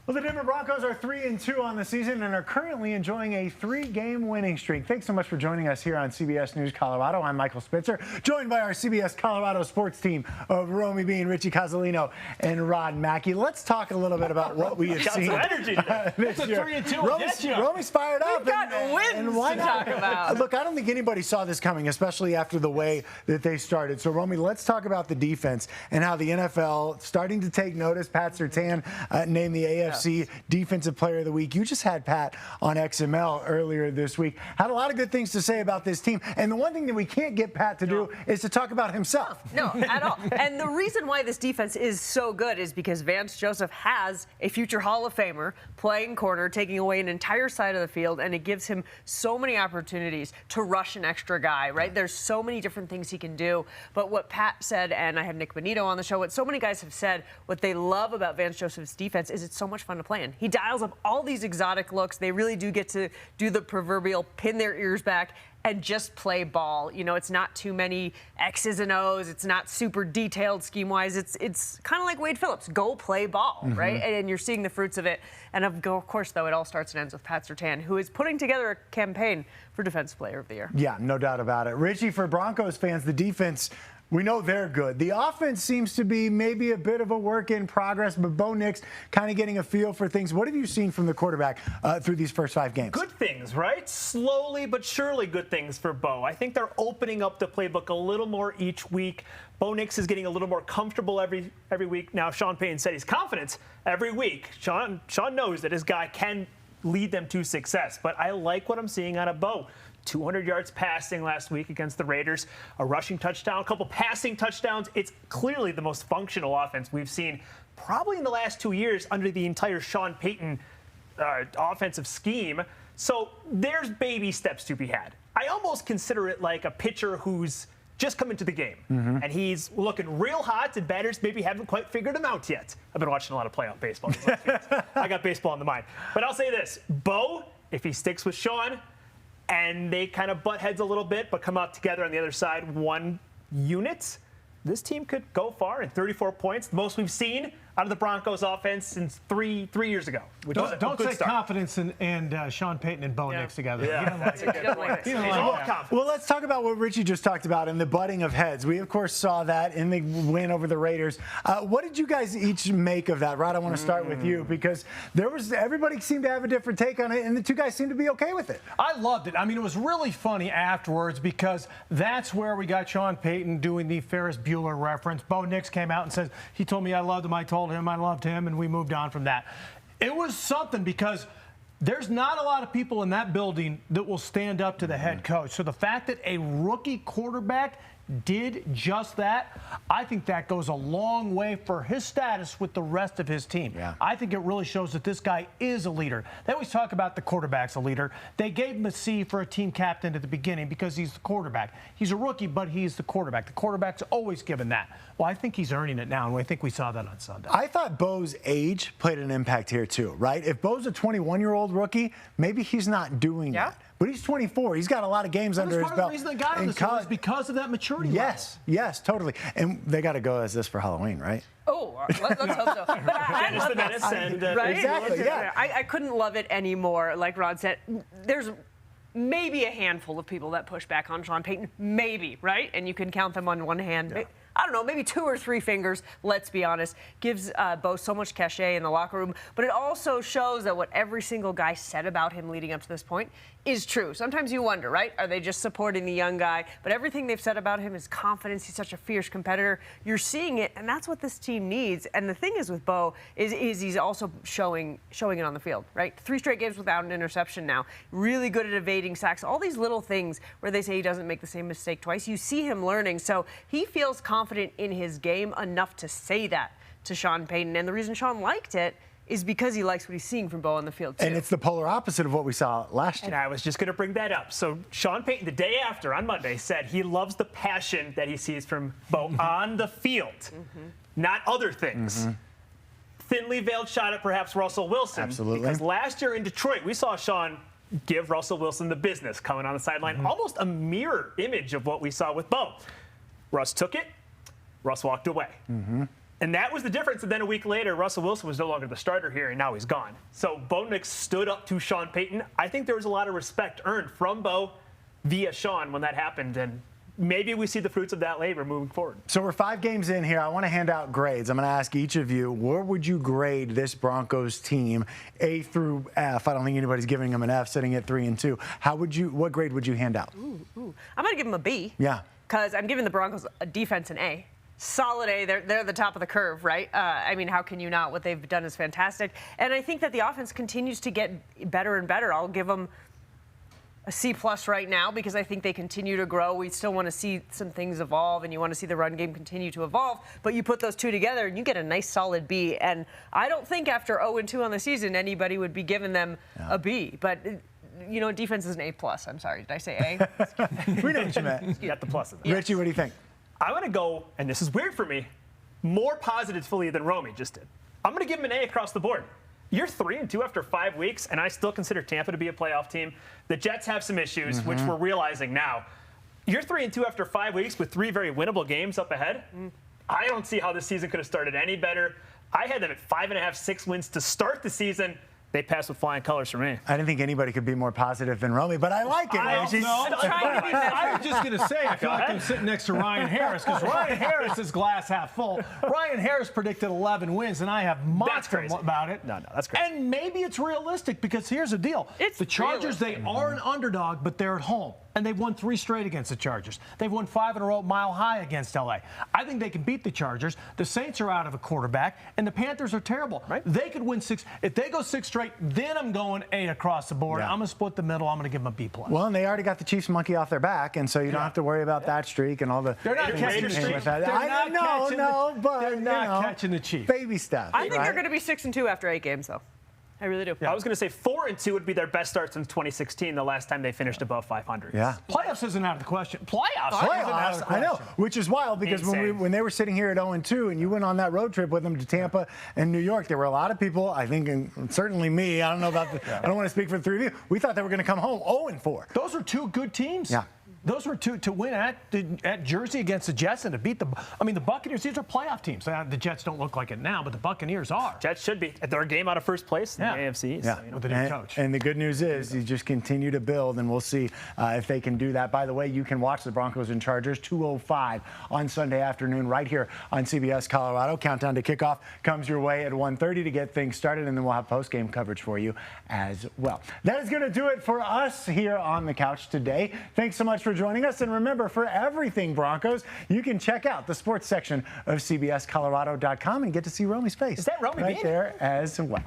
Well, the Denver Broncos are 3-2 on the season and are currently enjoying a 3-game winning streak. Thanks so much for joining us here on CBS News Colorado. I'm Michael Spitzer, joined by our CBS Colorado sports team of Romy Bean, Richie Casalino, and Rod Mackey. Let's talk a little bit about what we have seen this year. 3-2. Romy's fired up. We've got wins why to not? talk about. Look, I don't think anybody saw this coming, especially after the way that they started. So, Romy, let's talk about the defense and how the NFL starting to take notice. Pat Surtain named the AFC Defensive Player of the Week. You just had Pat on XML earlier this week. Had a lot of good things to say about this team. And the one thing that we can't get Pat to do is to talk about himself. No, at all. And the reason why this defense is so good is because Vance Joseph has a future Hall of Famer playing corner, taking away an entire side of the field, and it gives him so many opportunities to rush an extra guy, right? There's so many different things he can do. But what Pat said, and I had Nick Bonito on the show, what so many guys have said, what they love about Vance Joseph's defense is it's so much fun to play in. He dials up all these exotic looks. They really do get to do the proverbial pin their ears back and just play ball. You know, it's not too many X's and O's. It's not super detailed scheme-wise. It's kind of like Wade Phillips. Go play ball, right? And you're seeing the fruits of it. And of course, though, it all starts and ends with Pat Surtain, who is putting together a campaign for Defensive Player of the Year. Yeah, no doubt about it. Richie, for Broncos fans, the defense, we know they're good. The offense seems to be maybe a bit of a work in progress, but Bo Nix kind of getting a feel for things. What have you seen from the quarterback through these first 5 games? Good things, right? Slowly but surely good things for Bo. I think they're opening up the playbook a little more each week. Bo Nix is getting a little more comfortable every week. Now, Sean Payton said he's confident every week. Sean knows that his guy can lead them to success, but I like what I'm seeing out of Bo. 200 yards passing last week against the Raiders, a rushing touchdown, a couple passing touchdowns. It's clearly the most functional offense we've seen probably in the last 2 years under the entire Sean Payton offensive scheme. So there's baby steps to be had. I almost consider it like a pitcher who's just come into the game, and he's looking real hot, and batters maybe haven't quite figured him out yet. I've been watching a lot of playoff baseball. I got baseball on the mind. But I'll say this, Bo, if he sticks with Sean, and they kind of butt heads a little bit, but come out together on the other side, one unit, this team could go far in 34 points, the most we've seen out of the Broncos offense since three years ago. Don't say confidence and Sean Payton and Bo Nix together. Yeah, that's a good point. Well, let's talk about what Richie just talked about and the butting of heads. We, of course, saw that in the win over the Raiders. What did you guys each make of that? Rod, I want to start with you because everybody seemed to have a different take on it, and the two guys seemed to be okay with it. I loved it. I mean, it was really funny afterwards because that's where we got Sean Payton doing the Ferris Bueller reference. Bo Nix came out and said, he told me I loved him, I told him I loved him, and we moved on from that. It was something because there's not a lot of people in that building that will stand up to the head coach. So the fact that a rookie quarterback did just that, I think that goes a long way for his status with the rest of his team. Yeah. I think it really shows that this guy is a leader. They always talk about the quarterback's a leader. They gave him a C for a team captain at the beginning because he's the quarterback. He's a rookie, but he's the quarterback. The quarterback's always given that. Well, I think he's earning it now, and I think we saw that on Sunday. I thought Bo's age played an impact here too, right? If Bo's a 21-year-old rookie, maybe he's not doing that. But he's 24. He's got a lot of games under his belt. Part of the reason they got him is because of that maturity level. Yes, totally. And they got to go as this for Halloween, right? Oh, let's hope so. But I love Dennis and right? Exactly, yeah. I couldn't love it anymore. Like Rod said, there's maybe a handful of people that push back on Sean Payton. Maybe, right? And you can count them on one hand. Yeah. I don't know, maybe 2 or 3 fingers, let's be honest. Gives Bo so much cachet in the locker room. But it also shows that what every single guy said about him leading up to this point is true. Sometimes you wonder, right? Are they just supporting the young guy? But everything they've said about him is confidence. He's such a fierce competitor. You're seeing it, and that's what this team needs. And the thing is with Bo is he's also showing it on the field, right? 3 straight games without an interception now. Really good at evading sacks. All these little things where they say he doesn't make the same mistake twice. You see him learning. So he feels confident in his game enough to say that to Sean Payton. And the reason Sean liked it is because he likes what he's seeing from Bo on the field, too. And it's the polar opposite of what we saw last year. And I was just going to bring that up. So Sean Payton, the day after, on Monday, said he loves the passion that he sees from Bo on the field, not other things. Thinly veiled shot at perhaps Russell Wilson. Absolutely. Because last year in Detroit, we saw Sean give Russell Wilson the business coming on the sideline. Almost a mirror image of what we saw with Bo. Russ took it. Russ walked away. And that was the difference. And then a week later, Russell Wilson was no longer the starter here, and now he's gone. So Bo Nix stood up to Sean Payton. I think there was a lot of respect earned from Bo via Sean when that happened. And maybe we see the fruits of that labor moving forward. So we're 5 games in here. I want to hand out grades. I'm going to ask each of you, where would you grade this Broncos team, A through F? I don't think anybody's giving them an F, sitting at 3 and 2. What grade would you hand out? I'm going to give them a B. Yeah. Because I'm giving the Broncos a defense an A. Solid A. They're the top of the curve, right? I mean, how can you not? What they've done is fantastic. And I think that the offense continues to get better and better. I'll give them a C+ right now because I think they continue to grow. We still want to see some things evolve, and you want to see the run game continue to evolve. But you put those two together, and you get a nice solid B. And I don't think after 0-2 on the season, anybody would be giving them a B. But you know, defense is an A+. I'm sorry. Did I say A? We know what you meant. You got the plus of that. Richie, what do you think? I'm going to go, and this is weird for me, more positively than Romy just did. I'm going to give him an A across the board. You're 3 and 2 after 5 weeks, and I still consider Tampa to be a playoff team. The Jets have some issues, which we're realizing now. You're 3 and 2 after 5 weeks with 3 very winnable games up ahead. I don't see how this season could have started any better. I had them at 5.5, 6 wins to start the season. They passed with flying colors for me. I didn't think anybody could be more positive than Romy, but I like it. I Richie. was just going to say, I feel like I'm sitting next to Ryan Harris because Ryan Harris is glass half full. Ryan Harris predicted 11 wins, and I have mocked him about it. No, that's crazy. And maybe it's realistic because here's the deal. It's the Chargers, realistic. they are an underdog, but they're at home. And they've won 3 straight against the Chargers. They've won 5 in a row Mile High against LA. I think they can beat the Chargers. The Saints are out of a quarterback, and the Panthers are terrible. Right. They could win 6. If they go 6 straight, then I'm going A across the board. Yeah. I'm going to split the middle. I'm going to give them a B+. Well, and they already got the Chiefs monkey off their back, and so you don't have to worry about that streak and all the. They're not things catching that the came Chiefs. with that. They're not catching the- but they're not you know, catching the Chiefs. Baby steps. I think right? they're going to be 6 and 2 after 8 games, though. I really do. I was going to say 4 and 2 would be their best start since 2016, the last time they finished above 500. Yeah. Playoffs isn't out of the question. Playoffs isn't out of Playoffs, the I know, question. which is wild because Insane. when they were sitting here at 0-2 and you went on that road trip with them to Tampa and New York, there were a lot of people, I think, and certainly me, I don't know about I don't want to speak for the 3 of you, we thought they were going to come home 0-4. Those are 2 good teams. Yeah. Those were 2 to win at Jersey against the Jets and to beat the Buccaneers. These are playoff teams. The Jets don't look like it now, but the Buccaneers are. Jets should be. They're a game out of first place in Yeah. the AFC. Yeah, So, with the new coach. And the good news is you just continue to build, and we'll see if they can do that. By the way, you can watch the Broncos and Chargers 2:05 on Sunday afternoon right here on CBS Colorado. Countdown to kickoff comes your way at 1:30 to get things started, and then we'll have post-game coverage for you as well. That is going to do it for us here on the couch today. Thanks so much for joining us, and remember, for everything Broncos, you can check out the sports section of CBSColorado.com and get to see Romy's face. Is that Romy right Bean? there as well.